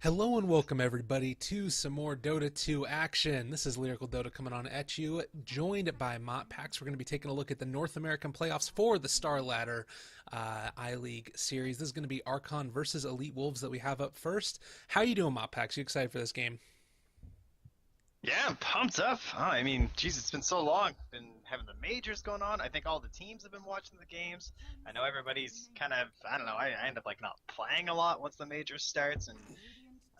Hello and welcome everybody to some more Dota 2 action. This is Lyrical Dota coming on at you, joined by MotPax. We're going to be taking a look at the North American playoffs for the Star Ladder I-League series. This is going to be Archon versus Elite Wolves that we have up first. How you doing, MotPax? You excited for this game? Yeah, I'm pumped up. I mean, geez, it's been so long. Been having the majors going on. I think all the teams have been watching the games. I know everybody's kind of, I don't know, I end up like not playing a lot once the majors starts, and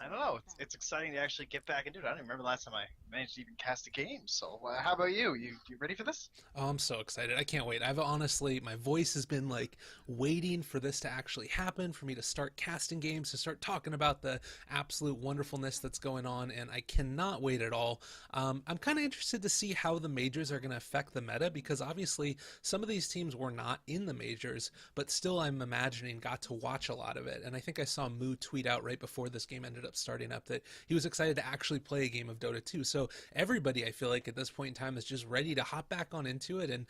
I don't know. It's exciting to actually get back into it. I don't even remember the last time I managed to even cast a game. So, how about you? You ready for this? Oh, I'm so excited. I can't wait. I've honestly, my voice has been like waiting for this to actually happen, for me to start casting games, to start talking about the absolute wonderfulness that's going on, and I cannot wait at all. I'm kind of interested to see how the majors are going to affect the meta, because obviously some of these teams were not in the majors, but still I'm imagining got to watch a lot of it. And I think I saw Moo tweet out right before this game ended up starting up that he was excited to actually play a game of Dota 2. So everybody, I feel like at this point in time, is just ready to hop back on into it and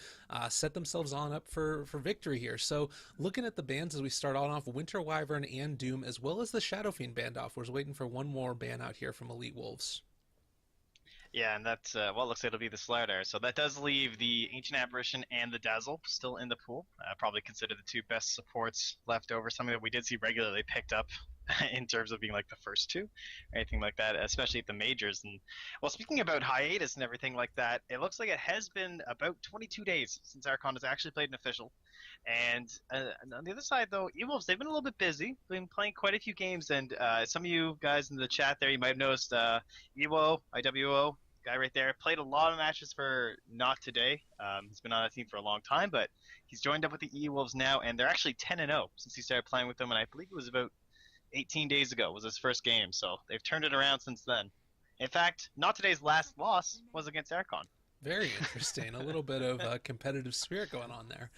set themselves on up for victory here. So looking at the bans as we start on off, Winter Wyvern and Doom, as well as the Shadow Fiend band off. We're waiting for one more ban out here from Elite Wolves. Yeah, and that's well, it looks like it'll be the Slardar. So that does leave the Ancient Apparition and the Dazzle still in the pool. Probably consider the two best supports left over. Something that we did see regularly picked up in terms of being like the first two, or anything like that, especially at the majors. And well, speaking about hiatus and everything like that, it looks like it has been about 22 days since Archon has actually played an official. And on the other side, though, E-Wolves, they've been a little bit busy, been playing quite a few games. And some of you guys in the chat there, you might have noticed Ewo, IWO, guy right there, played a lot of matches for Not Today. He's been on that team for a long time, but he's joined up with the E-Wolves now, and they're actually 10-0 since he started playing with them. And I believe it was about 18 days ago was his first game, so they've turned it around since then. In fact, Not Today's last loss was against Archon. Very interesting. A little bit of competitive spirit going on there.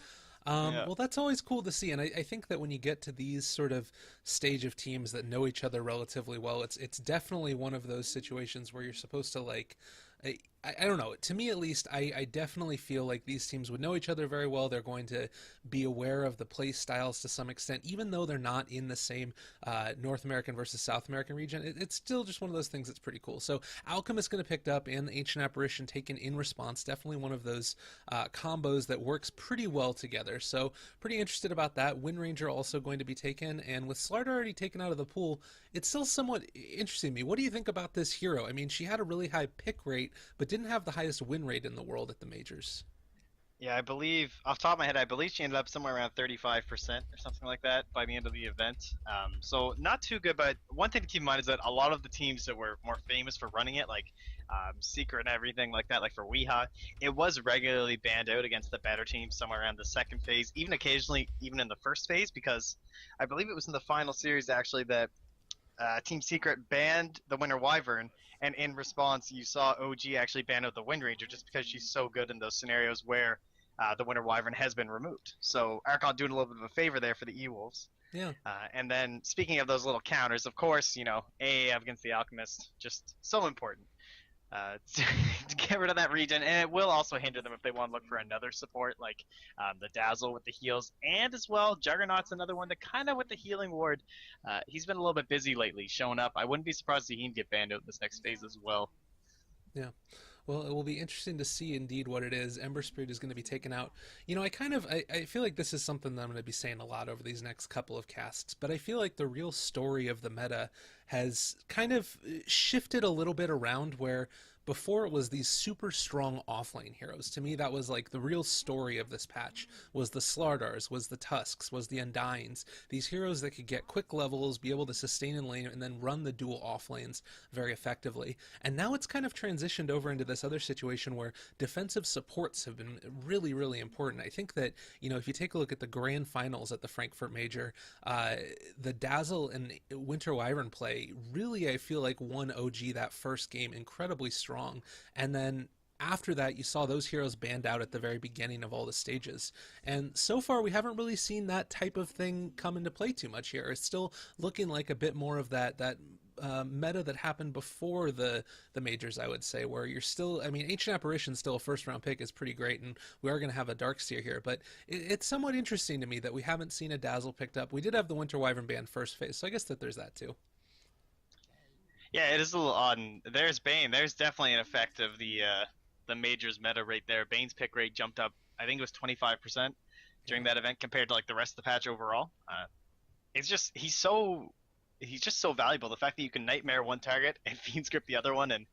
Yeah. Well, that's always cool to see, and I think that when you get to these sort of stage of teams that know each other relatively well, it's definitely one of those situations where you're supposed to like. I don't know. To me, at least, I definitely feel like these teams would know each other very well. They're going to be aware of the play styles to some extent, even though they're not in the same North American versus South American region. It's still just one of those things that's pretty cool. So Alchemist going to picked up and the Ancient Apparition taken in response. Definitely one of those combos that works pretty well together. So pretty interested about that. Wind Ranger also going to be taken, and with Slardar already taken out of the pool, it's still somewhat interesting to me. What do you think about this hero? I mean, she had a really high pick rate, but didn't have the highest win rate in the world at the majors. Yeah, I believe, off the top of my head, I believe she ended up somewhere around 35% or something like that by the end of the event. So not too good, but one thing to keep in mind is that a lot of the teams that were more famous for running it, like Secret and everything like that, like for Weeha, it was regularly banned out against the better teams somewhere around the second phase, even occasionally even in the first phase, because I believe it was in the final series actually that Team Secret banned the Winter Wyvern, and in response, you saw OG actually ban out the Wind Ranger just because she's so good in those scenarios where the Winter Wyvern has been removed. So Archon doing a little bit of a favor there for the E-Wolves. Yeah. And then speaking of those little counters, of course, you know, AAF against the Alchemist, just so important. To get rid of that region, and it will also hinder them if they want to look for another support like the Dazzle with the heals, and as well Juggernaut's another one that kind of with the healing ward. He's been a little bit busy lately, showing up. I wouldn't be surprised to see him get banned out in this next phase as well. Yeah. Well, it will be interesting to see indeed what it is. Ember Spirit is going to be taken out. You know, I feel like this is something that I'm going to be saying a lot over these next couple of casts, but I feel like the real story of the meta has kind of shifted a little bit around where before it was these super strong offlane heroes. To me, that was like the real story of this patch was the Slardars, was the Tusks, was the Undyings. These heroes that could get quick levels, be able to sustain in lane, and then run the dual offlanes very effectively. And now it's kind of transitioned over into this other situation where defensive supports have been really, really important. I think that, you know, if you take a look at the grand finals at the Frankfurt Major, the Dazzle and Winter Wyvern play really, I feel like, won OG that first game incredibly strong. And then after that, you saw those heroes banned out at the very beginning of all the stages. And so far, we haven't really seen that type of thing come into play too much here. It's still looking like a bit more of that meta that happened before the majors, I would say, where you're still, I mean, Ancient Apparition still a first round pick is pretty great, and we are going to have a Darkseer here, but it's somewhat interesting to me that we haven't seen a Dazzle picked up. We did have the Winter Wyvern ban first phase, so I guess that there's that too. Yeah, it is a little odd. And there's Bane. There's definitely an effect of the majors meta rate there. Bane's pick rate jumped up. I think it was 25% during Yeah. that event compared to like the rest of the patch overall. It's just he's just so valuable. The fact that you can nightmare one target and fiend script the other one, and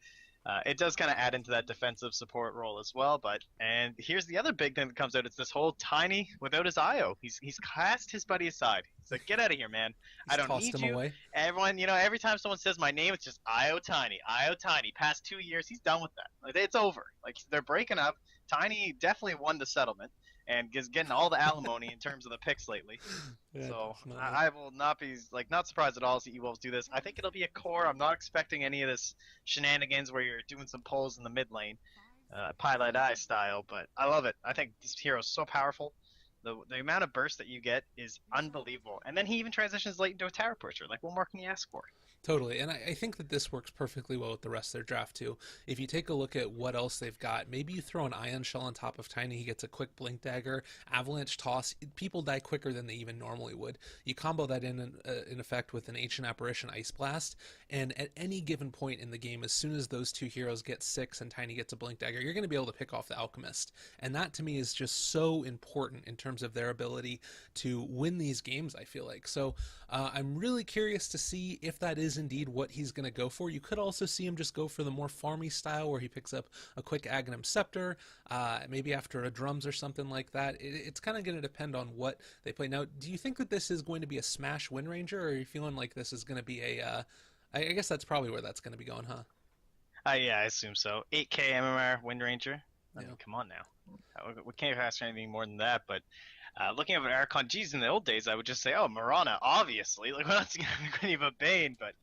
it does kind of add into that defensive support role as well. And here's the other big thing that comes out: it's this whole Tiny without his IO. He's cast his buddy aside. He's like, get out of here, man. I He's don't tossed need him you. away. Everyone, every time someone says my name, it's just IO Tiny, IO Tiny. Past 2 years, he's done with that. Like, it's over. Like they're breaking up. Tiny definitely won the settlement and is getting all the alimony in terms of the picks lately. Yeah, So definitely. I will not be not surprised at all to see E-Wolves do this. I think it'll be a core. I'm not expecting any of this shenanigans where you're doing some pulls in the mid lane, Pilot Eye style. But I love it. I think this hero is so powerful. The amount of burst that you get is unbelievable. And then he even transitions late into a tower pusher. Like, what more can you ask for? Totally. And I think that this works perfectly well with the rest of their draft, too. If you take a look at what else they've got, maybe you throw an Ion Shell on top of Tiny. He gets a quick Blink Dagger, Avalanche Toss. People die quicker than they even normally would. You combo that in effect with an Ancient Apparition Ice Blast, and at any given point in the game, as soon as those two heroes get 6 and Tiny gets a Blink Dagger, you're going to be able to pick off the Alchemist. And that, to me, is just so important in terms of their ability to win these games, I feel like. So I'm really curious to see if that is indeed what he's going to go for. You could also see him just go for the more farmy style where he picks up a quick Aghanim Scepter, maybe after a Drums or something like that. It's kind of going to depend on what they play. Now, do you think that this is going to be a Smash Wind Ranger, or are you feeling like this is going to be I guess that's probably where that's going to be going, huh? Yeah, I assume so. 8K MMR Wind Ranger. I mean, Yeah. come on now. We can't ask for anything more than that. But looking at Archon, geez, in the old days, I would just say, oh, Mirana, obviously. Like, we're not going to give a Bane, but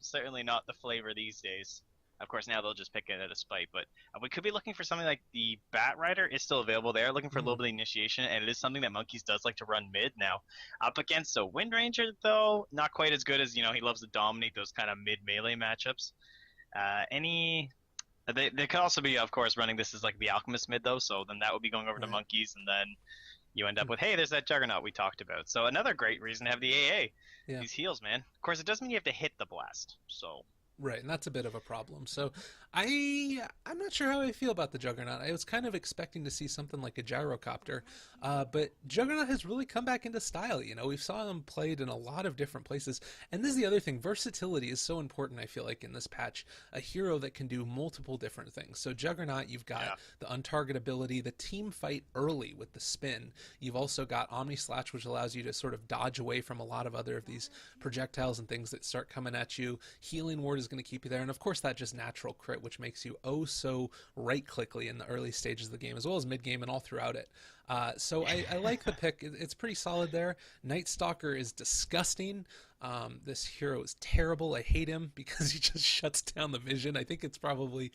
certainly not the flavor these days. Of course, now they'll just pick it at a spite, but we could be looking for something like the Bat Rider is still available there, looking for a little Mm. bit of initiation, and it is something that Monkeys does like to run mid now. Up against a Wind Ranger, though, not quite as good as, he loves to dominate those kind of mid melee matchups. Any they could also be, of course, running this as like the Alchemist mid though, so then that would be going over to Right. Monkeys, and then you end up Hmm. with, hey, there's that Juggernaut we talked about. So another great reason to have the AA. Yeah. These heals, man. Of course, it does mean you have to hit the blast. So Right, and that's a bit of a problem. So I'm not sure how I feel about the Juggernaut. I was kind of expecting to see something like a gyrocopter, but Juggernaut has really come back into style. We've saw him played in a lot of different places, and this is the other thing. Versatility is so important. I feel like in this patch, a hero that can do multiple different things. So Juggernaut, you've yeah, got the untarget ability, the team fight early with the spin. You've also got Omni Slash, which allows you to sort of dodge away from a lot of other of these projectiles and things that start coming at you. Healing Ward is going to keep you there, and of course that just natural crit, which makes you oh so right clickly in the early stages of the game as well as mid game and all throughout it. So I like the pick. It's pretty solid there. Night Stalker is disgusting. This hero is terrible. I hate him because he just shuts down the vision. I think it's probably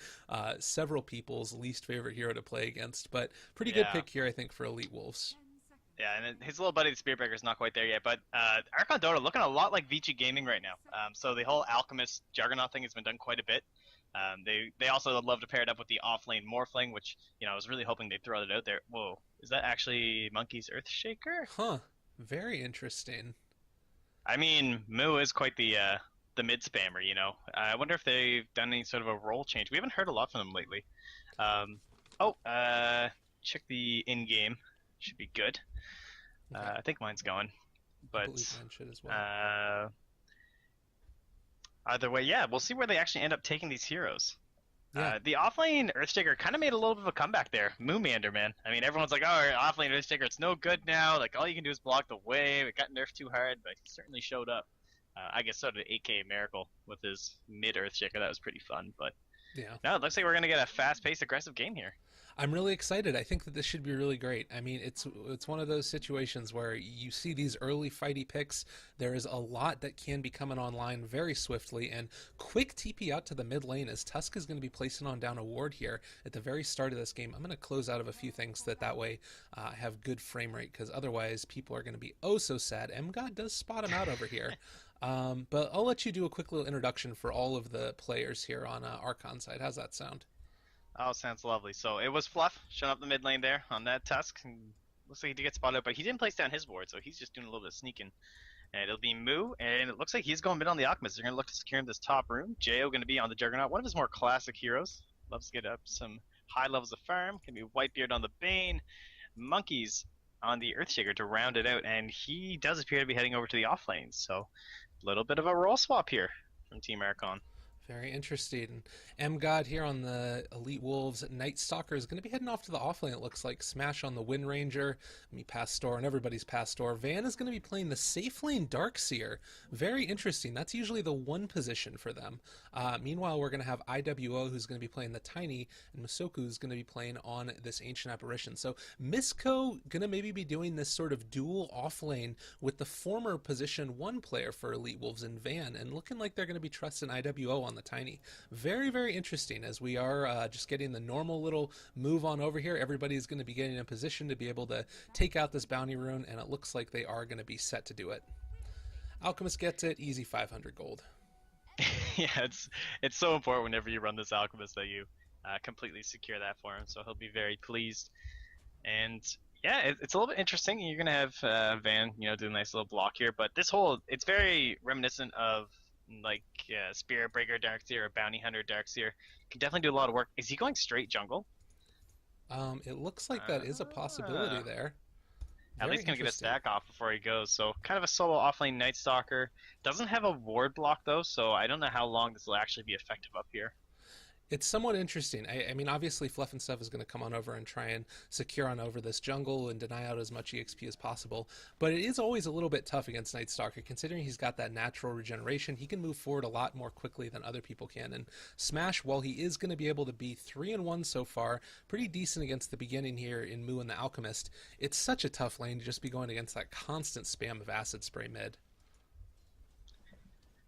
several people's least favorite hero to play against, but pretty good yeah. pick here, I think, for Elite Wolves. Yeah, and his little buddy, the Spearbreaker, is not quite there yet. But Archon Dota looking a lot like Vici Gaming right now. So the whole Alchemist Juggernaut thing has been done quite a bit. They also love to pair it up with the offlane Morphling, which I was really hoping they'd throw it out there. Whoa, is that actually Monkey's Earthshaker? Huh. Very interesting. I mean, Moo is quite the mid spammer. I wonder if they've done any sort of a role change. We haven't heard a lot from them lately. Um, oh, check the in game. Should be good. Okay. I think mine's going, I but believe mine should as well. uh, either way, yeah, we'll see where they actually end up taking these heroes. Yeah. The offlane Earthshaker kind of made a little bit of a comeback there. Moomander, man. I mean, everyone's like, oh, offlane Earthshaker, it's no good now. Like, all you can do is block the wave. It got nerfed too hard, but he certainly showed up. I guess so did 8K Miracle with his mid Earthshaker. That was pretty fun, but Yeah. no, it looks like we're going to get a fast-paced, aggressive game here. I'm really excited. I think that this should be really great. I mean, it's one of those situations where you see these early fighty picks. There is a lot that can be coming online very swiftly, and quick TP out to the mid lane as Tusk is going to be placing on down a ward here at the very start of this game. I'm going to close out of a few things that way I have good frame rate, because otherwise people are going to be oh so sad. MGod does spot him out over here. But I'll let you do a quick little introduction for all of the players here on Archon side. How's that sound? Oh, sounds lovely. So it was Fluff showing up the mid lane there on that Tusk. And looks like he did get spotted, but he didn't place down his ward, so he's just doing a little bit of sneaking. And it'll be Moo, and it looks like he's going mid on the Alchemist. They're going to look to secure him this top room. Jo going to be on the Juggernaut, one of his more classic heroes. Loves to get up some high levels of farm. Going to be Whitebeard on the Bane. Monkeys on the Earthshaker to round it out, and he does appear to be heading over to the off lane. So a little bit of a role swap here from Team Archon. Very interesting. M God here on the Elite Wolves. Night Stalker is going to be heading off to the offlane, it looks like. Smash on the Wind Ranger. Me Pastor and everybody's Pastor. Van is going to be playing the safe lane Darkseer. Very interesting. That's usually the one position for them. Meanwhile, we're going to have IWO who's going to be playing the Tiny, and Masoku is going to be playing on this Ancient Apparition. So Misco going to maybe be doing this sort of dual offlane with the former position 1 player for Elite Wolves in Van, and looking like they're going to be trusting IWO on the Tiny. Very, very interesting as we are just getting the normal little move on over here. Everybody's going to be getting in a position to be able to take out this bounty rune, and it looks like they are going to be set to do it. Alchemist gets it, easy 500 gold. Yeah, it's so important whenever you run this Alchemist that you completely secure that for him, so he'll be very pleased. And yeah, it's a little bit interesting. You're going to have Van, do a nice little block here, but it's very reminiscent of like Spirit Breaker Darkseer or Bounty Hunter Darkseer. Can definitely do a lot of work. Is he going straight jungle? It looks like that is a possibility there. At least going to get a stack off before he goes. So kind of a solo offlane Night Stalker. Doesn't have a ward block though, so I don't know how long this will actually be effective up here. It's somewhat interesting. I mean, obviously, Fluff and Stuff is going to come on over and try and secure on over this jungle and deny out as much EXP as possible. But it is always a little bit tough against Night Stalker, considering he's got that natural regeneration. He can move forward a lot more quickly than other people can. And Smash, while he is going to be able to be 3-1 so far, pretty decent against the beginning here in Moo and the Alchemist, it's such a tough lane to just be going against that constant spam of Acid Spray mid.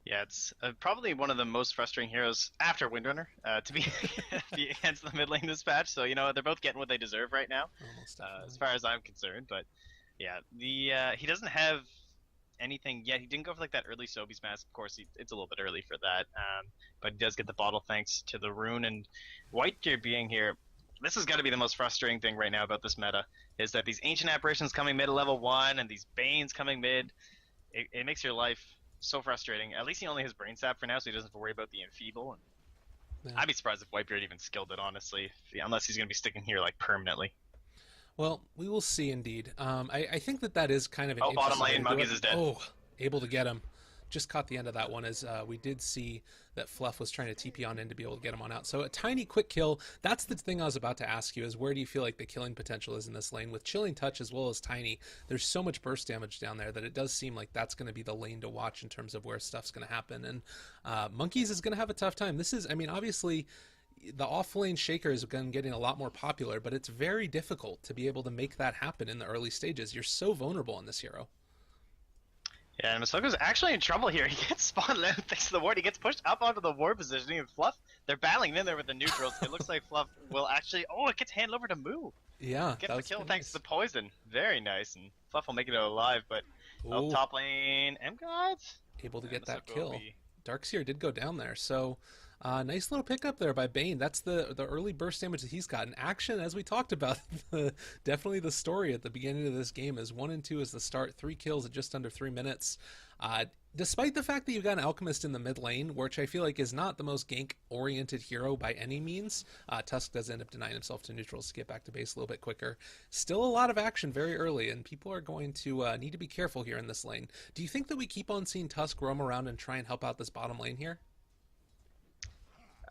Yeah, it's probably one of the most frustrating heroes after Windrunner to be, be against the mid lane this patch. So they're both getting what they deserve right now, as far as I'm concerned. But yeah, he doesn't have anything yet. He didn't go for like that early Sobeys mask. Of course, it's a little bit early for that. But he does get the bottle thanks to the rune and Whitebeard being here. This has got to be the most frustrating thing right now about this meta is that these ancient apparitions coming mid at level 1 and these Banes coming mid. It makes your life so frustrating. At least he only has brain sap for now, so he doesn't have to worry about the enfeeble. Yeah. I'd be surprised if Whitebeard even skilled it, honestly, unless he's going to be sticking here like permanently. Well, we will see indeed. I think that is kind of an bottom lane, Monkeys is dead. Oh, able to get him. Just caught the end of that one as we did see that Fluff was trying to TP on in to be able to get him on out. So a tiny quick kill. That's the thing I was about to ask you is where do you feel like the killing potential is in this lane? With Chilling Touch as well as Tiny, there's so much burst damage down there that it does seem like that's going to be the lane to watch in terms of where stuff's going to happen. And Monkeys is going to have a tough time. This is, I mean, obviously the off-lane Shaker is getting a lot more popular, but it's very difficult to be able to make that happen in the early stages. You're so vulnerable on this hero. Yeah, and Masoko's actually in trouble here. He gets spawned out thanks to the ward. He gets pushed up onto the ward positioning, and Fluff, they're battling in there with the neutrals. It looks like Fluff will actually... Oh, it gets handed over to Moo. Yeah, gets the kill thanks to the poison. Very nice, and Fluff will make it out alive, but top lane, M-God? Able to get that kill. Darkseer did go down there, so... nice little pickup there by Bane. That's the early burst damage that he's gotten. Action, as we talked about, definitely the story at the beginning of this game is 1 and 2 is the start, 3 kills at just under 3 minutes. Despite the fact that you've got an Alchemist in the mid lane, which I feel like is not the most gank-oriented hero by any means, Tusk does end up denying himself to neutrals to get back to base a little bit quicker. Still a lot of action very early, and people are going to need to be careful here in this lane. Do you think that we keep on seeing Tusk roam around and try and help out this bottom lane here?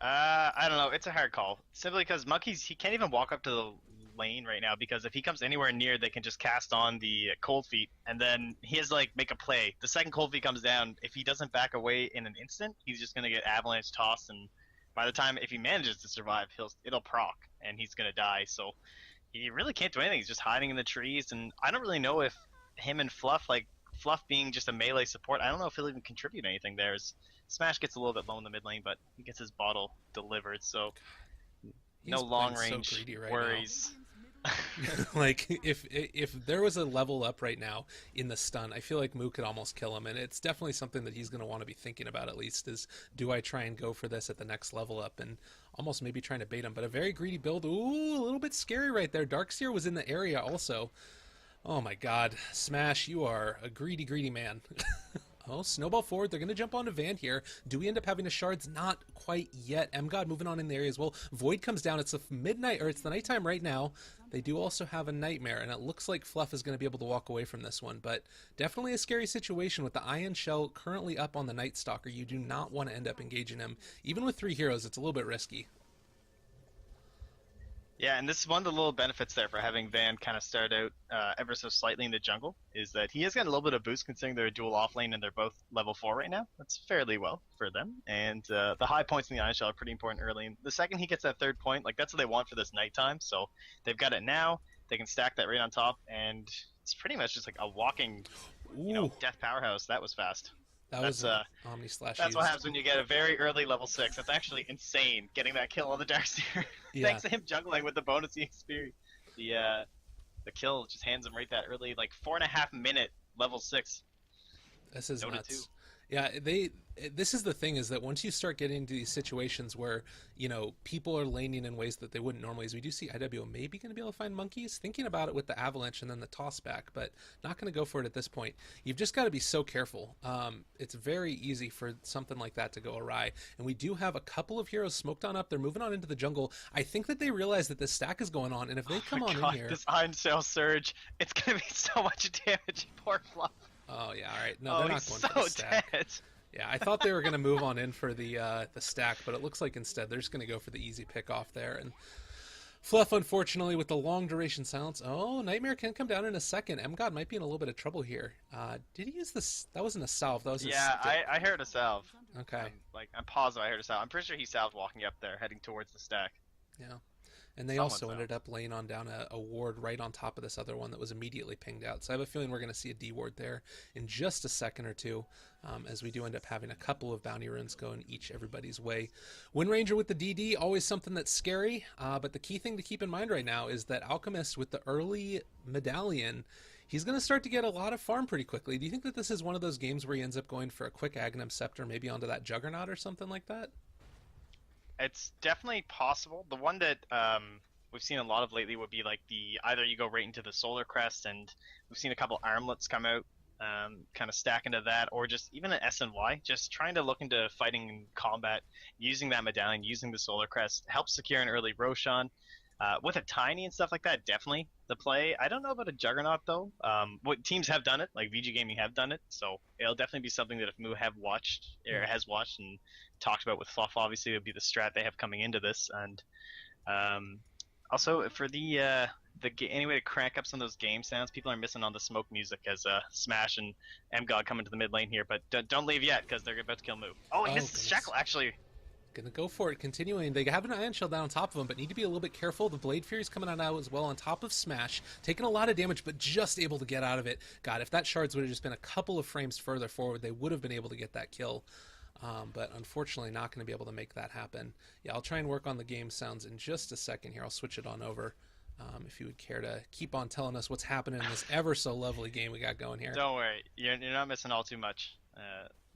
I don't know. It's a hard call. Simply because Monkeys, he can't even walk up to the lane right now because if he comes anywhere near, they can just cast on the Cold Feet, and then he has to make a play. The second Cold Feet comes down, if he doesn't back away in an instant, he's just gonna get avalanche tossed, and by the time if he manages to survive, it'll proc, and he's gonna die. So he really can't do anything. He's just hiding in the trees, and I don't really know if him and Fluff, Fluff being just a melee support, I don't know if he'll even contribute anything there. Smash gets a little bit low in the mid lane, but he gets his bottle delivered, so no long range so right worries. If there was a level up right now in the stun, I feel like Moo could almost kill him, and it's definitely something that he's going to want to be thinking about at least is, do I try and go for this at the next level up and almost maybe trying to bait him, but a very greedy build. Ooh, a little bit scary right there. Darkseer was in the area also. Oh my god. Smash, you are a greedy, greedy man. Oh, snowball forward. They're going to jump onto Van here. Do we end up having a shards? Not quite yet. M-God moving on in the area as well. Void comes down. It's the midnight, or it's the nighttime right now. They do also have a nightmare, and it looks like Fluff is going to be able to walk away from this one. But definitely a scary situation with the Ion Shell currently up on the Night Stalker. You do not want to end up engaging him. Even with 3 heroes, it's a little bit risky. Yeah, and this is one of the little benefits there for having Van kind of start out ever so slightly in the jungle, is that he has got a little bit of boost considering they're a dual off lane and they're both level 4 right now. That's fairly well for them. And the high points in the Ion Shell are pretty important early. And the second he gets that 3rd point, like that's what they want for this nighttime. So they've got it now. They can stack that right on top, and it's pretty much just like a walking, death powerhouse. That was fast. That was Omni Slash. That's what happens when you get a very early level 6. That's actually insane, getting that kill on the Darkseer. Yeah. Thanks to him juggling with the bonus EXP. The kill just hands him right that early, like 4.5 minute level 6. This is Dota nuts. 2. Yeah, this is the thing, is that once you start getting into these situations where, people are laning in ways that they wouldn't normally, as we do see IWO maybe going to be able to find monkeys, thinking about it with the avalanche and then the toss back, but not going to go for it at this point. You've just got to be so careful. It's very easy for something like that to go awry, and we do have a couple of heroes smoked on up. They're moving on into the jungle. I think that they realize that this stack is going on, and if they come on in here... This Iron Shell Surge, it's going to be so much damage. Poor Fluff. Oh yeah, all right. No, they're not going so for the stack. Dead. Yeah, I thought they were going to move on in for the stack, but it looks like instead they're just going to go for the easy pick off there. And Fluff, unfortunately, with the long duration silence. Oh, Nightmare can come down in a second. M-God might be in a little bit of trouble here. Did he use this? That wasn't a salve. That was I heard a salve. Okay. I'm positive I heard a salve. I'm pretty sure he salved walking up there, heading towards the stack. Yeah. And they also ended up laying on down a ward right on top of this other one that was immediately pinged out. So I have a feeling we're going to see a D ward there in just a second or two, as we do end up having a couple of bounty runes going everybody's way. Wind Ranger with the DD, always something that's scary, but the key thing to keep in mind right now is that Alchemist with the early medallion, he's going to start to get a lot of farm pretty quickly. Do you think that this is one of those games where he ends up going for a quick Aghanim Scepter, maybe onto that Juggernaut or something like that? It's definitely possible. The one that we've seen a lot of lately would be like either you go right into the Solar Crest, and we've seen a couple armlets come out, kind of stack into that, or just even an SNY, just trying to look into fighting in combat, using that medallion, using the Solar Crest, helps secure an early Roshan. With a Tiny and stuff like that, definitely the play. I don't know about a Juggernaut though. What teams have done it, like VG Gaming have done it, so it'll definitely be something that if Moo have watched or has watched and talked about with Fluff, obviously it would be the strat they have coming into this. And also for the any way to crank up some of those game sounds, people are missing on the smoke music as Smash and M-God come into the mid lane here, but don't leave yet because they're about to kill Moo. Oh, he missed Shackle actually. Gonna go for it, continuing. They have an Ion Shell down on top of them, but need to be a little bit careful. The Blade Fury's coming out now as well on top of Smash, taking a lot of damage, but just able to get out of it. God, if that Shards would have just been a couple of frames further forward, they would have been able to get that kill. But unfortunately not going to be able to make that happen. Yeah, I'll try and work on the game sounds in just a second here. I'll switch it on over. If you would care to keep on telling us what's happening in this ever so lovely game we got going here. Don't worry, you're not missing all too much.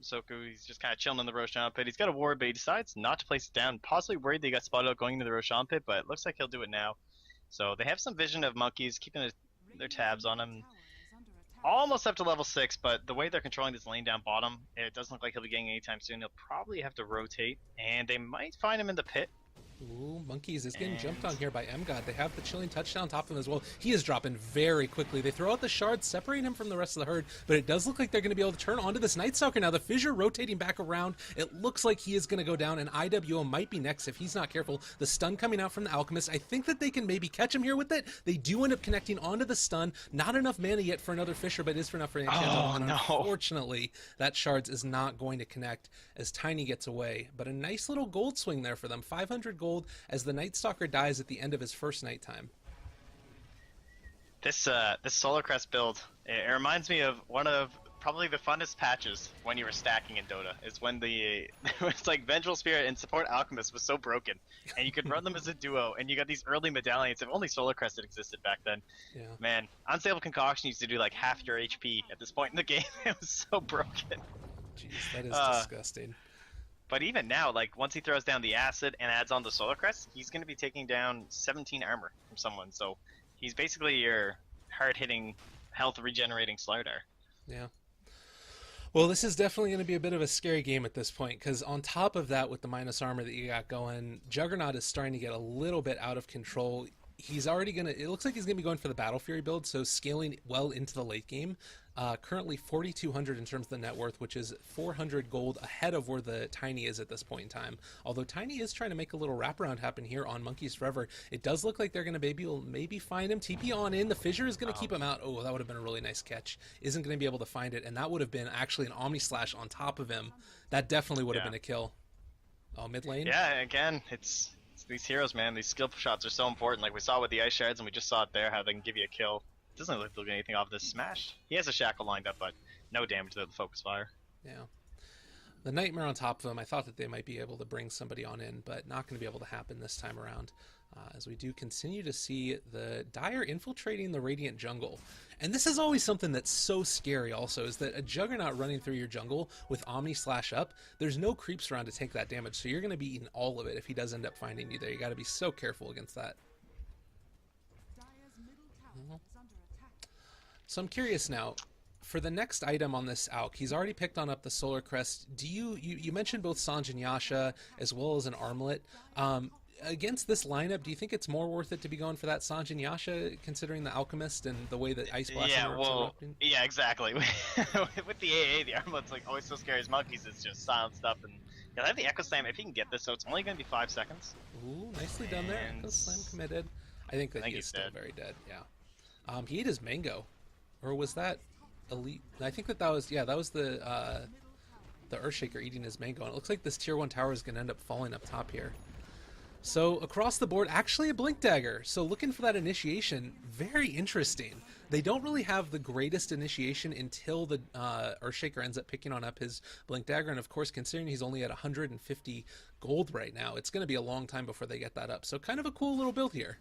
Soku, he's just kind of chilling in the Roshan pit. He's got a ward, but he decides not to place it down. Possibly worried they got spotted out going into the Roshan pit, but it looks like he'll do it now. So they have some vision of monkeys, keeping their tabs on him. Almost up to level 6, but the way they're controlling this lane down bottom, it doesn't look like he'll be getting anytime soon. He'll probably have to rotate, and they might find him in the pit. Ooh, Monkeys is getting jumped on here by M-God. They have the Chilling Touchdown on top of him as well. He is dropping very quickly. They throw out the shards, separating him from the rest of the herd, but it does look like they're going to be able to turn onto this Night Stalker now. The Fissure rotating back around. It looks like he is going to go down, and IWO might be next if he's not careful. The stun coming out from the Alchemist. I think that they can maybe catch him here with it. They do end up connecting onto the stun. Not enough mana yet for another Fissure, but it is for enough for an Unfortunately, that shards is not going to connect as Tiny gets away. But a nice little gold swing there for them. 500 gold as the Night Stalker dies at the end of his first nighttime. This Solar Crest build, it reminds me of one of probably the funnest patches when you were stacking in Dota. Is when it's like Vengeful Spirit and Support Alchemist was so broken, and you could run them as a duo, and you got these early medallions. If only Solar Crest had existed back then. Yeah. Man, Unstable Concoction used to do like half your HP at this point in the game. It was so broken. Jeez, that is disgusting. But even now, like, once he throws down the acid and adds on the Solar Crest, he's going to be taking down 17 armor from someone. So he's basically your hard-hitting health regenerating Slardar. Yeah. Well, this is definitely going to be a bit of a scary game at this point because on top of that, with the minus armor that you got going, Juggernaut is starting to get a little bit out of control. He's already going to, it looks like he's going to be going for the Battle Fury build, so scaling well into the late game. Currently 4,200 in terms of the net worth, which is 400 gold ahead of where the Tiny is at this point in time. Although Tiny is trying to make a little wraparound happen here on Monkeys Forever. It does look like they're going to maybe find him. TP on in. The Fissure is going to keep him out. Oh, that would have been a really nice catch. Isn't going to be able to find it, and that would have been actually an Omni Slash on top of him. That definitely would have been a kill. Oh, mid lane? Yeah, again, it's these heroes, man. These skill shots are so important. Like we saw with the Ice Shards, and we just saw it there, how they can give you a kill. Doesn't look like they'll get anything off this smash. He has a shackle lined up, but no damage to the focus fire. Yeah. The Nightmare on top of him, I thought that they might be able to bring somebody on in, but not going to be able to happen this time around. As we do continue to see the Dire infiltrating the Radiant jungle. And this is always something that's so scary also, is that a Juggernaut running through your jungle with Omni Slash up, there's no creeps around to take that damage, so you're going to be eating all of it if he does end up finding you there. You got to be so careful against that. So I'm curious now, for the next item on this AUK, he's already picked on up the Solar Crest. Do you mentioned both Sange and Yasha as well as an Armlet. Against this lineup, do you think it's more worth it to be going for that Sange and Yasha, considering the Alchemist and the way that Ice Blast works? Yeah, exactly. With the AA, the Armlet's like always so scary as Monkeys is just silent stuff, and yeah, I have the Echo Slam if he can get this, so it's only going to be 5 seconds. Ooh, nicely done there. Echo Slam committed. I think he is still very dead. Yeah. He ate his mango. Or was that Elite? I think that was the Earthshaker eating his mango. And it looks like this tier 1 tower is going to end up falling up top here. So across the board, actually a Blink Dagger. So looking for that initiation, very interesting. They don't really have the greatest initiation until the Earthshaker ends up picking on up his Blink Dagger. And of course, considering he's only at 150 gold right now, it's going to be a long time before they get that up. So kind of a cool little build here.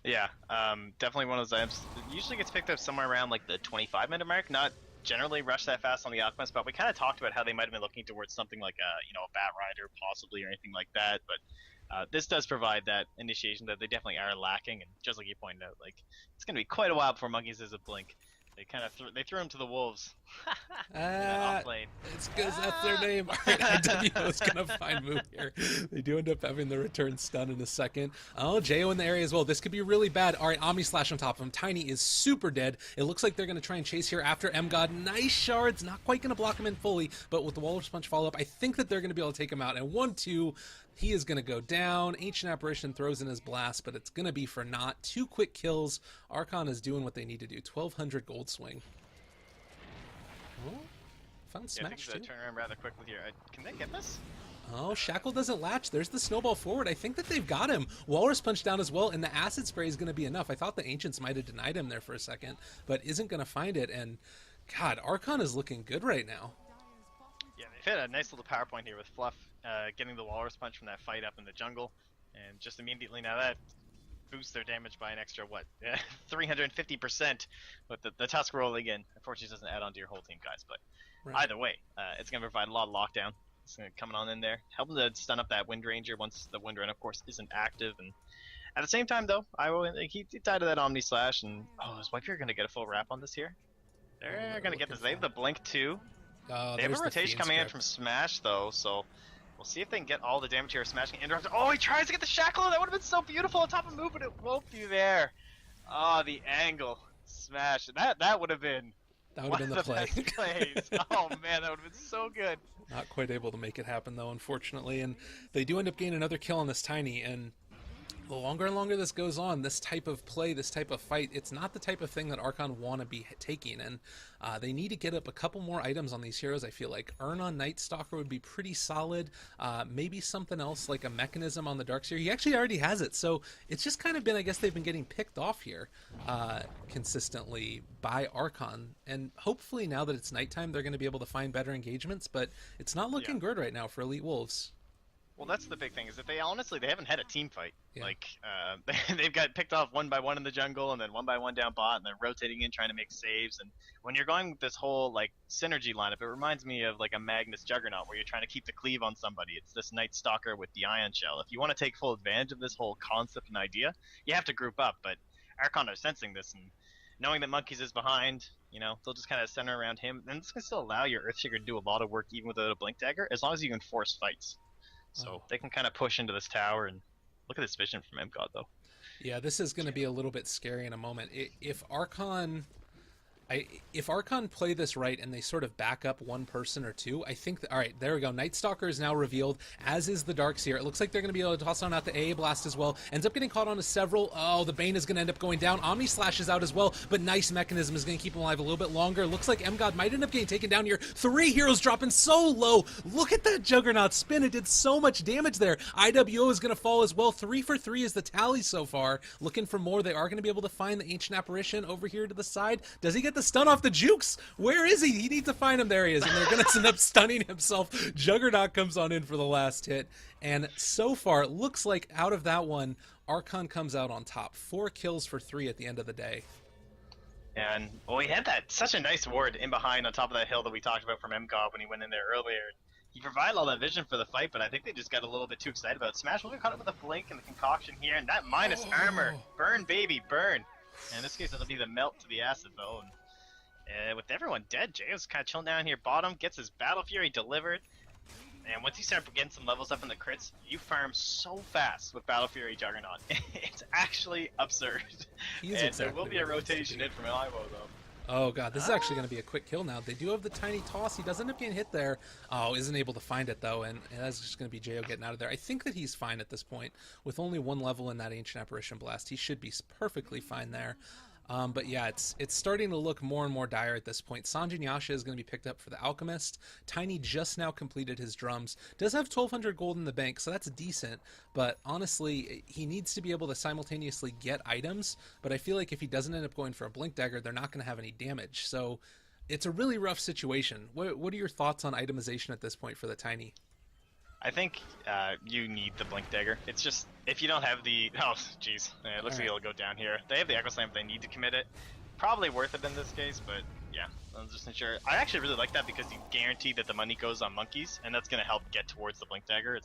Yeah, definitely one of those items. It usually gets picked up somewhere around like the 25-minute mark. Not generally rush that fast on the Alchemist, but we kind of talked about how they might have been looking towards something like a Bat Rider possibly or anything like that. But this does provide that initiation that they definitely are lacking. And just like you pointed out, like it's going to be quite a while before Monkeys is a blink. They kind of threw him to the wolves. It's because that's their name. All right, IW is going to find move here. They do end up having the return stun in a second. Oh, Jo in the area as well. This could be really bad. All right, Omni Slash on top of him. Tiny is super dead. It looks like they're going to try and chase here after M-God. Nice shards. Not quite going to block him in fully, but with the Walrus Punch follow-up, I think that they're going to be able to take him out. And 1-2, he is going to go down. Ancient Apparition throws in his blast, but it's going to be for naught. 2 quick kills. Archon is doing what they need to do. 1,200 gold swing. Oh, found Smash too. Turn around rather quickly here. Can they get this? Oh, Shackle doesn't latch. There's the snowball forward. I think that they've got him. Walrus Punch down as well, and the Acid Spray is going to be enough. I thought the Ancients might have denied him there for a second, but isn't going to find it. And, God, Archon is looking good right now. Yeah, they've hit a nice little power point here with Fluff getting the Walrus Punch from that fight up in the jungle. And just immediately now that boosts their damage by an extra, 350% with the Tusk rolling in. Unfortunately, it doesn't add on to your whole team, guys. But either way, it's going to provide a lot of lockdown. It's going to coming on in there. Helping to stun up that Wind Ranger once the Wind Ranger, of course, isn't active. And at the same time, though, he died to that Omni Slash. And, is Wiper going to get a full wrap on this here? They're going to get this. They have the Blink, too. They have a rotation coming in from Smash, though, so we'll see if they can get all the damage here. Smashing Interrupt. Oh, he tries to get the Shackle! That would have been so beautiful on top of move, but it won't be there. Oh, the angle. Smash. That would have been the play. Best plays. Oh, man, that would have been so good. Not quite able to make it happen, though, unfortunately. And they do end up gaining another kill on this Tiny, and the longer and longer this goes on, this type of play, this type of fight, it's not the type of thing that Archon want to be taking, and they need to get up a couple more items on these heroes, I feel like. Earn on Night Stalker would be pretty solid. Maybe something else like a Mechanism on the Darkseer. He actually already has it, so it's just kind of been, I guess they've been getting picked off here consistently by Archon, and hopefully now that it's nighttime, they're going to be able to find better engagements, but it's not looking good right now for Elite Wolves. Well, that's the big thing, is that they haven't had a team fight. Yeah. Like, they've got picked off one by one in the jungle, and then one by one down bot, and they're rotating in, trying to make saves. And when you're going with this whole, like, synergy lineup, it reminds me of, like, a Magnus Juggernaut, where you're trying to keep the cleave on somebody. It's this Night Stalker with the Ion Shell. If you want to take full advantage of this whole concept and idea, you have to group up, but Archon are sensing this, and knowing that Monkeys is behind, you know, they'll just kind of center around him. And this can still allow your Earthshaker to do a lot of work even without a Blink Dagger, as long as you can force fights. Oh. So they can kind of push into this tower, and look at this vision from MGod, though. Yeah, this is going to be a little bit scary in a moment. If Archon if Archon play this right and they sort of back up one person or two, I think that, all right, there we go. Night Stalker is now revealed, as is the Darkseer. It looks like they're going to be able to toss on out the AA Blast as well. Ends up getting caught on to several. Oh, the Bane is going to end up going down. Omni Slash is out as well, but Nice Mechanism is going to keep him alive a little bit longer. Looks like MGod might end up getting taken down here. 3 heroes dropping so low. Look at that Juggernaut spin. It did so much damage there. IWO is going to fall as well. 3 for 3 is the tally so far. Looking for more. They are going to be able to find the Ancient Apparition over here to the side. Does he get the stun off the Jukes? Where is he? He needs to find him. There he is. And they're going to end up stunning himself. Juggernaut comes on in for the last hit. And so far, it looks like out of that one, Archon comes out on top. 4 kills for 3 at the end of the day. And, well, he had that such a nice ward in behind on top of that hill that we talked about from MGod when he went in there earlier. He provided all that vision for the fight, but I think they just got a little bit too excited about it. Smash will get caught up with a blink and the concoction here, and that minus armor. Burn, baby, burn. And in this case, it'll be the melt to the acid bone. With everyone dead, Jayo's kind of chilling down here bottom, gets his Battle Fury delivered. And once you start getting some levels up in the crits, you farm so fast with Battle Fury Juggernaut. It's actually absurd. And there will be a rotation in from Ivo, though. Oh god, this is actually going to be a quick kill now. They do have the tiny toss. He does end up getting hit there. Oh, isn't able to find it though, and that's just going to be Jayo getting out of there. I think that he's fine at this point. With only 1 level in that Ancient Apparition Blast, he should be perfectly fine there. But yeah, it's starting to look more and more dire at this point. Sanjin Yasha is going to be picked up for the Alchemist. Tiny just now completed his drums. Does have 1,200 gold in the bank, so that's decent. But honestly, he needs to be able to simultaneously get items. But I feel like if he doesn't end up going for a Blink Dagger, they're not going to have any damage. So it's a really rough situation. What are your thoughts on itemization at this point for the Tiny? I think you need the Blink Dagger. It's just, if you don't have the... Oh, jeez. It looks like it'll go down here. They have the Echo Slam, but they need to commit it. Probably worth it in this case, but yeah, I'm just not sure. I actually really like that because you guarantee that the money goes on Monkeys, and that's going to help get towards the Blink Dagger.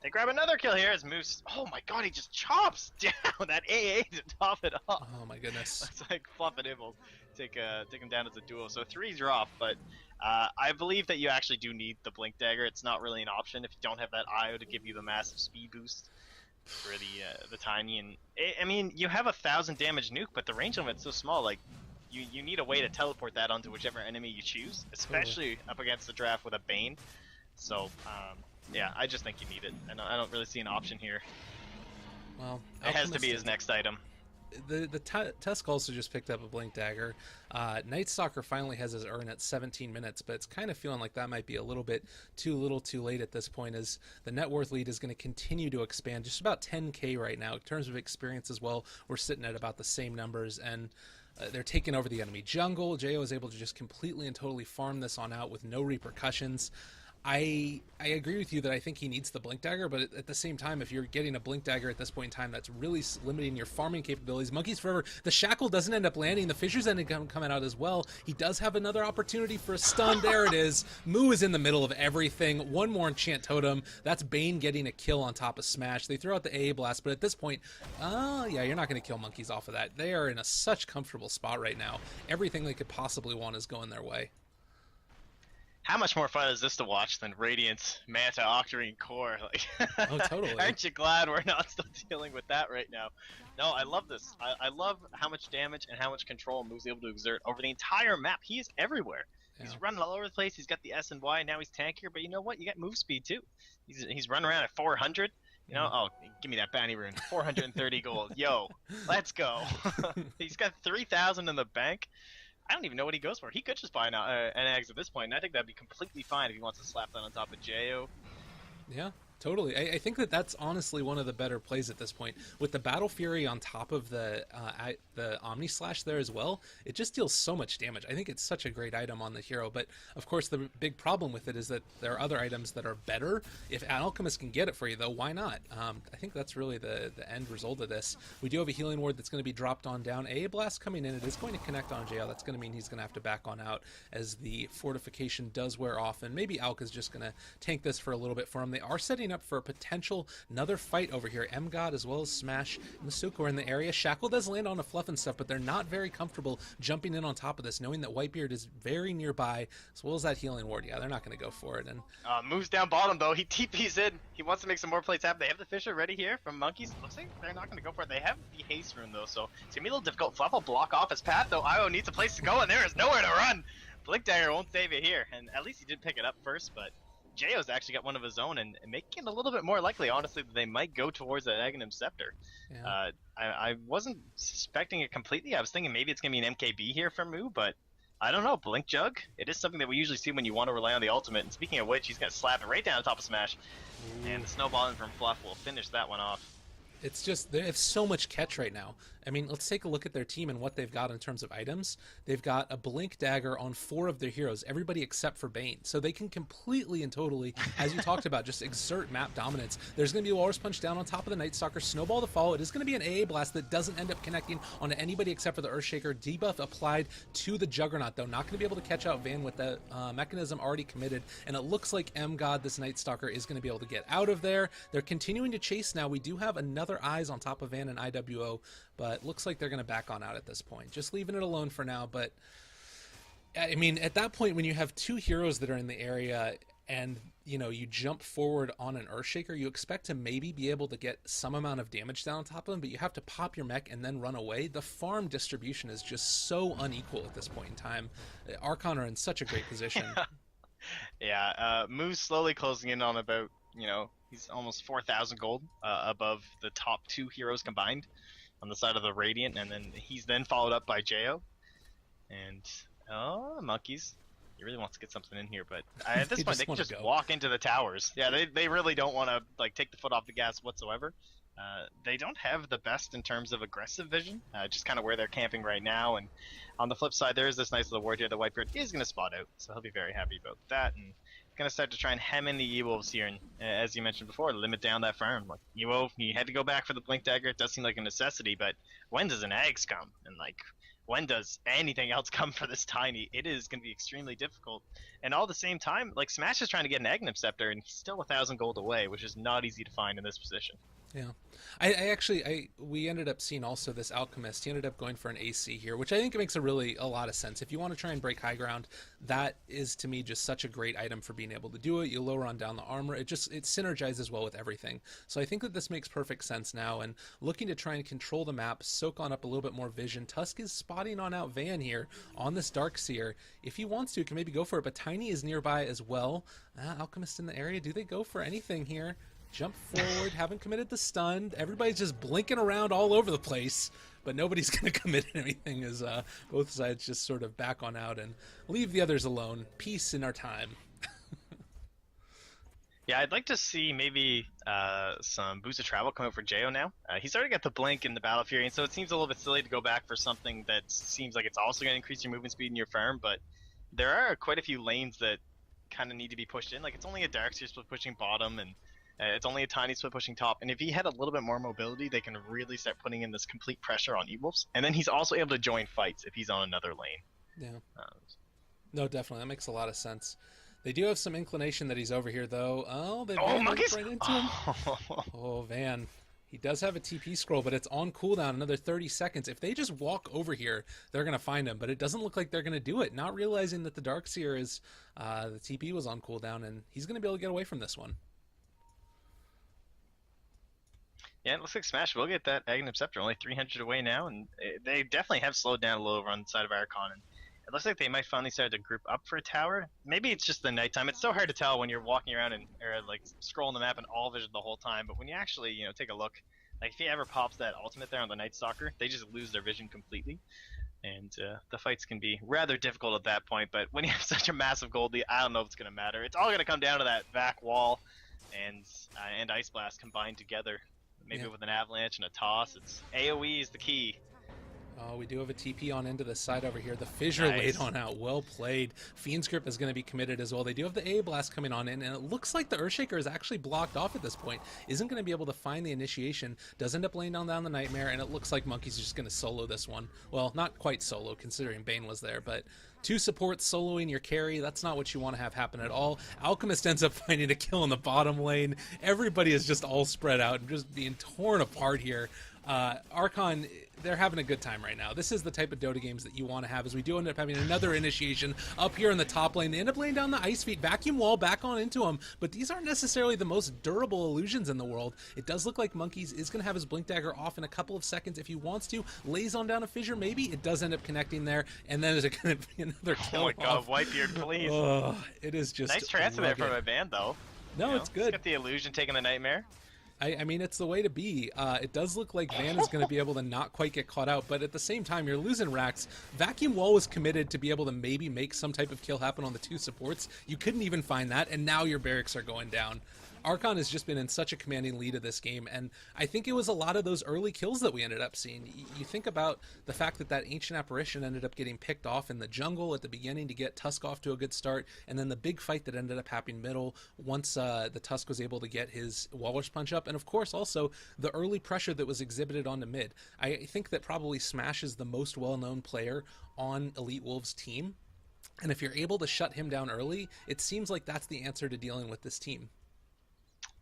They grab another kill here as Moose... Oh my god, he just chops down that AA to top it off. Oh my goodness. It's like Fluff and Him will take him down as a duo. So 3s are off, but... I believe that you actually do need the Blink Dagger. It's not really an option if you don't have that IO to give you the massive speed boost for the Tiny. And I mean, you have 1,000 damage nuke, but the range of it's so small. Like, you need a way to teleport that onto whichever enemy you choose, especially up against the draft with a Bane. So, yeah, I just think you need it. I don't really see an option here. Well, it has to be his next item. The Tusk also just picked up a Blink Dagger. Night Stalker finally has his urn at 17 minutes, but it's kind of feeling like that might be a little bit too late at this point, as the net worth lead is going to continue to expand. Just about 10k right now. In terms of experience as well, we're sitting at about the same numbers, and they're taking over the enemy jungle. Jayo is able to just completely and totally farm this on out with no repercussions. I agree with you that I think he needs the Blink Dagger, but at the same time, if you're getting a Blink Dagger at this point in time, that's really limiting your farming capabilities. Monkeys Forever, the Shackle doesn't end up landing. The Fissures end up coming out as well. He does have another opportunity for a stun. There it is. Moo is in the middle of everything. One more Enchant Totem. That's Bane getting a kill on top of Smash. They throw out the AA Blast, but at this point, yeah, you're not going to kill Monkeys off of that. They are in such comfortable spot right now. Everything they could possibly want is going their way. How much more fun is this to watch than Radiant, Manta, Octarine, Core? Like, oh, totally. Aren't you glad we're not still dealing with that right now? No, I love this. I love how much damage and how much control Moo's able to exert over the entire map. He is everywhere. Yeah. He's running all over the place. He's got the S and Y. Now he's tankier, but you know what? You got move speed too. He's running around at 400. You know, oh, give me that bounty rune. 430 gold. Yo, let's go. He's got 3,000 in the bank. I don't even know what he goes for. He could just buy an eggs at this point, and I think that'd be completely fine if he wants to slap that on top of Jayo. Yeah, totally. I think that's honestly one of the better plays at this point. With the Battle Fury on top of the Omni Slash there as well, it just deals so much damage. I think it's such a great item on the hero, but of course the big problem with it is that there are other items that are better. If an Alchemist can get it for you, though, why not? I think that's really the end result of this. We do have a healing ward that's going to be dropped on down. AA Blast coming in. It is going to connect on JL. That's going to mean he's going to have to back on out as the fortification does wear off, and maybe Alk is just going to tank this for a little bit for him. They are setting shaping up for a potential another fight over here. M-God as well as Smash and Masuko are in the area. Shackle does land on a fluff and stuff, but they're not very comfortable jumping in on top of this, knowing that Whitebeard is very nearby, as well as that healing ward. Yeah, they're not going to go for it. And moves down bottom, though. He TP's in. He wants to make some more plays happen. They have the Fisher ready here from Monkeys. Looks like they're not going to go for it. They have the haste rune, though, so it's going to be a little difficult. Fluff will block off his path, though. Io needs a place to go, and there is nowhere to run. Blink Dagger won't save you here, and at least he did pick it up first, but Jayo's actually got one of his own, and making it a little bit more likely, honestly, that they might go towards that Aghanim Scepter. Yeah. I wasn't suspecting it completely. I was thinking maybe it's going to be an MKB here from Moo, but I don't know. Blink Jug? It is something that we usually see when you want to rely on the ultimate, and speaking of which, he's going to slap it right down on top of Smash, and the snowballing from Fluff will finish that one off. It's just, they have so much catch right now. I mean, let's take a look at their team and what they've got in terms of items. They've got a Blink Dagger on 4 of their heroes, everybody except for Bane. So they can completely and totally, as you talked about, just exert map dominance. There's going to be a Walrus Punch down on top of the Night Stalker, Snowball to follow. It is going to be an AA Blast that doesn't end up connecting onto anybody except for the Earthshaker. Debuff applied to the Juggernaut, though. Not going to be able to catch out Van with that mechanism already committed. And it looks like M-God, this Night Stalker, is going to be able to get out of there. They're continuing to chase now. We do have another Eyes on top of Van and IWO, but looks like they're going to back on out at this point. Just leaving it alone for now, but I mean, at that point, when you have 2 heroes that are in the area and, you know, you jump forward on an Earthshaker, you expect to maybe be able to get some amount of damage down on top of them, but you have to pop your mech and then run away. The farm distribution is just so unequal at this point in time. Archon are in such a great position. Yeah, Moo's slowly closing in on about, you know, he's almost 4,000 gold above the top 2 heroes combined on the side of the Radiant, and then he's then followed up by Jayo. And, Monkeys. He really wants to get something in here, but at this point they can just walk into the towers. Yeah, they really don't want to like take the foot off the gas whatsoever. They don't have the best in terms of aggressive vision, just kind of where they're camping right now. And on the flip side, there is this nice little ward here that Whitebeard is going to spot out, so he'll be very happy about that. And going to start to try and hem in the E-Wolves here, and as you mentioned before, limit down that farm. Like, E-Wolf, he had to go back for the Blink Dagger. It does seem like a necessity, but when does an Ags come? And like, when does anything else come for this Tiny? It is going to be extremely difficult. And all at the same time, like, Smash is trying to get an Aghanim Scepter, and he's still 1,000 gold away, which is not easy to find in this position. Yeah, we ended up seeing also this Alchemist. He ended up going for an AC here, which I think makes a lot of sense. If you want to try and break high ground, that is to me just such a great item for being able to do it. You lower on down the armor. It synergizes well with everything. So I think that this makes perfect sense now. And looking to try and control the map, soak on up a little bit more vision. Tusk is spotting on out Van here on this Darkseer. If he wants to, he can maybe go for it. But Tiny is nearby as well. Alchemist in the area. Do they go for anything here? Jump forward, haven't committed the stun. Everybody's just blinking around all over the place, but nobody's going to commit anything as both sides just sort of back on out and leave the others alone. Peace in our time. Yeah, I'd like to see maybe some boost of travel come out for Jayo now. He's already got the blink in the Battle Fury, and so it seems a little bit silly to go back for something that seems like it's also going to increase your movement speed in your farm, but there are quite a few lanes that kind of need to be pushed in. Like, it's only a Darkseer split pushing bottom, and it's only a Tiny split pushing top, and if he had a little bit more mobility, they can really start putting in this complete pressure on E-Wolves. And then he's also able to join fights if he's on another lane. Yeah. No, definitely. That makes a lot of sense. They do have some inclination that he's over here, though. Oh, they ran right into him. Oh, Van. He does have a TP scroll, but it's on cooldown another 30 seconds. If they just walk over here, they're going to find him, but it doesn't look like they're going to do it, not realizing that the Darkseer is, the TP was on cooldown, and he's going to be able to get away from this one. Yeah, it looks like Smash will get that Aghanim Scepter, only 300 away now, and they definitely have slowed down a little over on the side of Archon, and it looks like they might finally start to group up for a tower. Maybe it's just the nighttime. It's so hard to tell when you're walking around and or like scrolling the map in all vision the whole time, but when you actually, you know, take a look, like if he ever pops that ultimate there on the Night Stalker, they just lose their vision completely, and the fights can be rather difficult at that point. But when you have such a massive gold lead, I don't know if it's going to matter. It's all going to come down to that back wall and Ice Blast combined together. Maybe with an avalanche and a toss. It's AoE is the key. Oh, we do have a TP on into the side over here. The Fissure laid Nice. on out. Well played. Fiend's Grip is going to be committed as well. They do have the A Blast coming on in, and it looks like the Earthshaker is actually blocked off at this point. Isn't going to be able to find the initiation. Does end up laying down the Nightmare, and it looks like Monkey's just going to solo this one. Well, not quite solo, considering Bane was there, but two supports soloing your carry, that's not what you want to have happen at all. Alchemist ends up finding a kill in the bottom lane. Everybody is just all spread out and just being torn apart here. Archon, they're having a good time right now. This is the type of Dota games that you want to have, as we do end up having another initiation up here in the top lane. They end up laying down the Ice Feet, vacuum wall back on into them, but these aren't necessarily the most durable illusions in the world. It does look like Monkeys is going to have his Blink Dagger off in a couple of seconds if he wants to. Lays on down a Fissure, maybe. It does end up connecting there, and then is it going to be another kill Oh my god, off? Whitebeard, please. It is just Nice transfer there rugged. from a band, though. No, it's good. Got the illusion taking the Nightmare. I mean, it's the way to be. It does look like Van is going to be able to not quite get caught out, but at the same time, you're losing racks. Vacuum Wall was committed to be able to maybe make some type of kill happen on the two supports. You couldn't even find that, and now your barracks are going down. Archon has just been in such a commanding lead of this game, and I think it was a lot of those early kills that we ended up seeing. You think about the fact that that Ancient Apparition ended up getting picked off in the jungle at the beginning to get Tusk off to a good start, and then the big fight that ended up happening middle once the Tusk was able to get his Walrus Punch up, and of course also the early pressure that was exhibited onto mid. I think that probably Smash is the most well-known player on Elite Wolves' team, and if you're able to shut him down early, it seems like that's the answer to dealing with this team.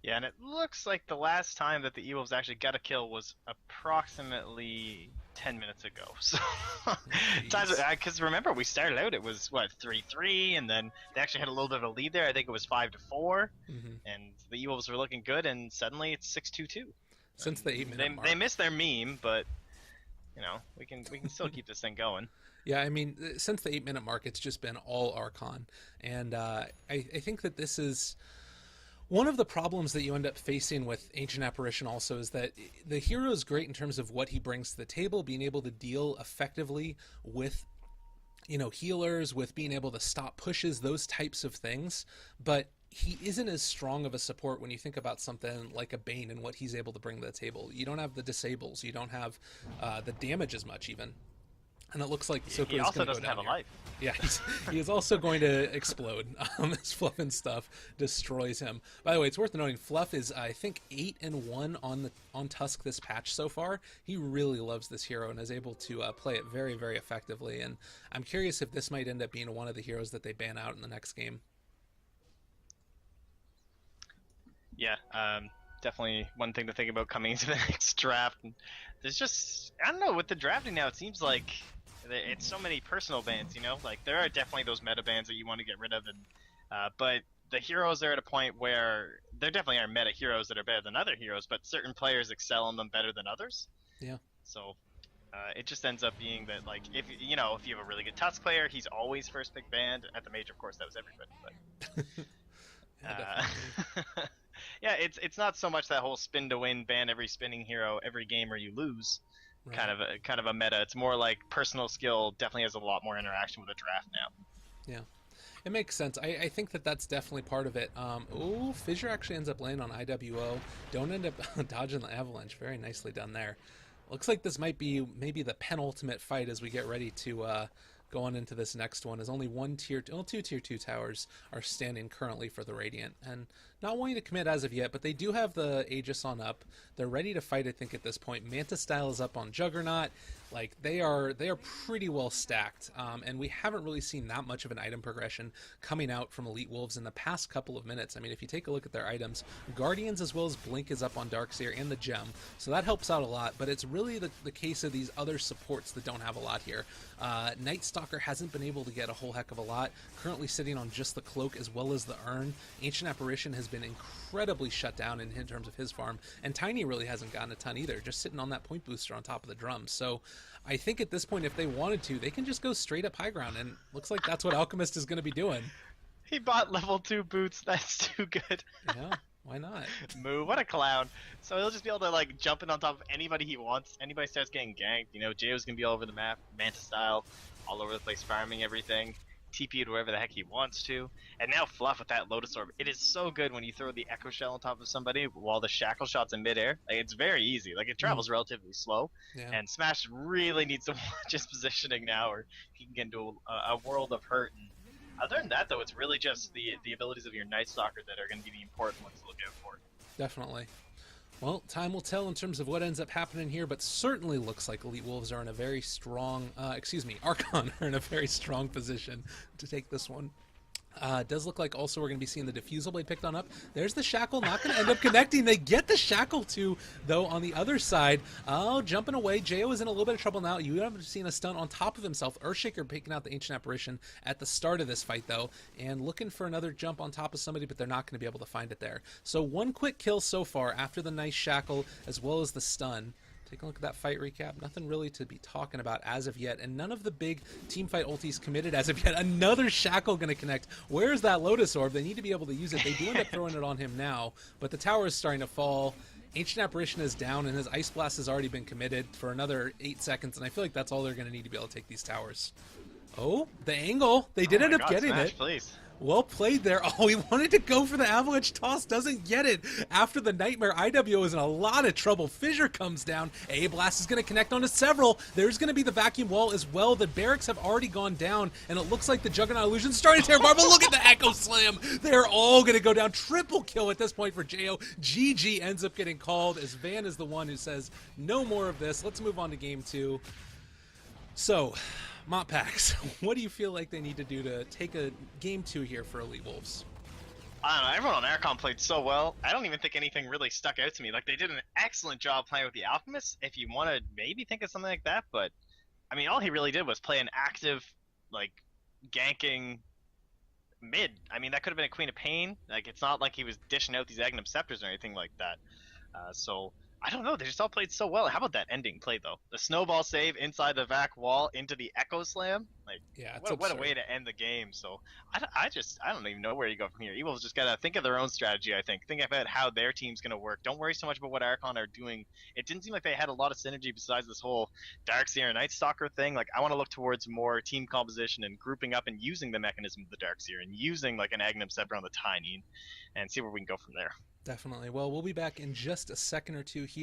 Yeah, and it looks like the last time that the E-Wolves actually got a kill was approximately 10 minutes ago. So, because remember, we started out, it was, what, 3-3, and then they actually had a little bit of a lead there. I think it was 5-4, and the E-Wolves were looking good, and suddenly it's 6-2-2. Since the 8-minute mark. They missed their meme, but, you know, we can still keep this thing going. Yeah, I mean, since the 8-minute mark, it's just been all Archon. And I think that this is... One of the problems that you end up facing with Ancient Apparition also is that the hero is great in terms of what he brings to the table, being able to deal effectively with, you know, healers, with being able to stop pushes, those types of things. But he isn't as strong of a support when you think about something like a Bane and what he's able to bring to the table. You don't have the disables, you don't have the damage as much even. And it looks like Soko He is also going to go doesn't down have a here. life. Yeah, he is also going to explode. This Fluff and stuff destroys him. By the way, it's worth noting, Fluff is, I think, 8-1 on Tusk this patch so far. He really loves this hero and is able to play it very, very effectively. And I'm curious if this might end up being one of the heroes that they ban out in the next game. Yeah, definitely one thing to think about coming into the next draft. There's just, I don't know, with the drafting now, it seems like it's so many personal bans, you know? Like, there are definitely those meta bans that you want to get rid of, and but the heroes are at a point where there definitely are meta heroes that are better than other heroes, but certain players excel on them better than others. Yeah. So it just ends up being that, like, if you have a really good Tusk player, he's always first pick banned. At the major, of course, that was everybody, but yeah, it's not so much that whole spin to win, ban every spinning hero every game or you lose. Right. Kind of a meta. It's more like personal skill definitely has a lot more interaction with a draft now. Yeah, it makes sense. I think that that's definitely part of it. Fissure actually ends up laying on IWO. Don't end up dodging the avalanche. Very nicely done there. Looks like this might be maybe the penultimate fight as we get ready to go on into this next one, as only two tier 2 towers are standing currently for the Radiant, and not wanting to commit as of yet, but they do have the Aegis on up. They're ready to fight, I think, at this point. Manta Style is up on Juggernaut. Like, they are pretty well stacked, and we haven't really seen that much of an item progression coming out from Elite Wolves in the past couple of minutes. I mean, if you take a look at their items, Guardians as well as Blink is up on Darkseer and the Gem, so that helps out a lot, but it's really the case of these other supports that don't have a lot here. Night Stalker hasn't been able to get a whole heck of a lot, currently sitting on just the Cloak as well as the Urn. Ancient Apparition has been incredibly shut down in terms of his farm, and Tiny really hasn't gotten a ton either, just sitting on that point booster on top of the drums. So I think at this point, if they wanted to, they can just go straight up high ground, and looks like that's what Alchemist is going to be doing. He bought level 2 boots. That's too good. Yeah, why not? Moo, what a clown. So he'll just be able to, like, jump in on top of anybody he wants. Anybody starts getting ganked, Jao's gonna be all over the map, Manta Style, all over the place, farming everything. TP to wherever the heck he wants to. And now Fluff with that Lotus Orb. It is so good when you throw the Echo Shell on top of somebody while the Shackle Shot's in midair. Like, it's very easy. Like, it travels relatively slow. Yeah. And Smash really needs to watch his positioning now, or he can get into a world of hurt. And other than that, though, it's really just the abilities of your Night Stalker that are going to be the important ones to look out for. Definitely. Well, time will tell in terms of what ends up happening here, but certainly looks like Elite Wolves are in a very strong, Archon are in a very strong position to take this one. Does look like also we're going to be seeing the Diffusal Blade picked on up. There's the Shackle, not going to end up connecting. They get the Shackle too, though, on the other side. Oh, jumping away. Jo is in a little bit of trouble now. You haven't seen a stun on top of himself. Earthshaker picking out the Ancient Apparition at the start of this fight, though, and looking for another jump on top of somebody, but they're not going to be able to find it there. So one quick kill so far after the nice Shackle as well as the stun. Take a look at that fight recap. Nothing really to be talking about as of yet, and none of the big teamfight ultis committed as of yet. Another Shackle going to connect. Where's that Lotus Orb? They need to be able to use it. They do end up throwing it on him now, but the tower is starting to fall. Ancient Apparition is down, and his Ice Blast has already been committed for another 8 seconds, and I feel like that's all they're going to need to be able to take these towers. Oh, the angle. They did end up getting Smash, it. Please. Well played there. Oh, he wanted to go for the Avalanche Toss. Doesn't get it. After the Nightmare, IWO is in a lot of trouble. Fissure comes down. A-Blast is going to connect onto several. There's going to be the Vacuum Wall as well. The barracks have already gone down, and it looks like the Juggernaut Illusion is starting to tear apart. But look at the Echo Slam. They're all going to go down. Triple kill at this point for Jo. GG ends up getting called as Van is the one who says, no more of this. Let's move on to game 2. So, MotPax, what do you feel like they need to do to take a game 2 here for Elite Wolves? I don't know. Everyone on Archon played so well. I don't even think anything really stuck out to me. Like, they did an excellent job playing with the Alchemist, if you want to maybe think of something like that. But, I mean, all he really did was play an active, like, ganking mid. I mean, that could have been a Queen of Pain. Like, it's not like he was dishing out these Aghanim Scepters or anything like that. So, I don't know. They just all played so well. How about that ending play, though? The snowball save inside the Vac wall into the Echo Slam. Like, Yeah, what a way to end the game. So, I don't even know where you go from here. Evil's just got to think of their own strategy, I think. Think about how their team's going to work. Don't worry so much about what Archon are doing. It didn't seem like they had a lot of synergy besides this whole Darkseer and Night Stalker thing. Like, I want to look towards more team composition and grouping up and using the mechanism of the Darkseer and using, like, an Aghanim Scepter on the Tiny and see where we can go from there. Definitely. Well, we'll be back in just a second or two here.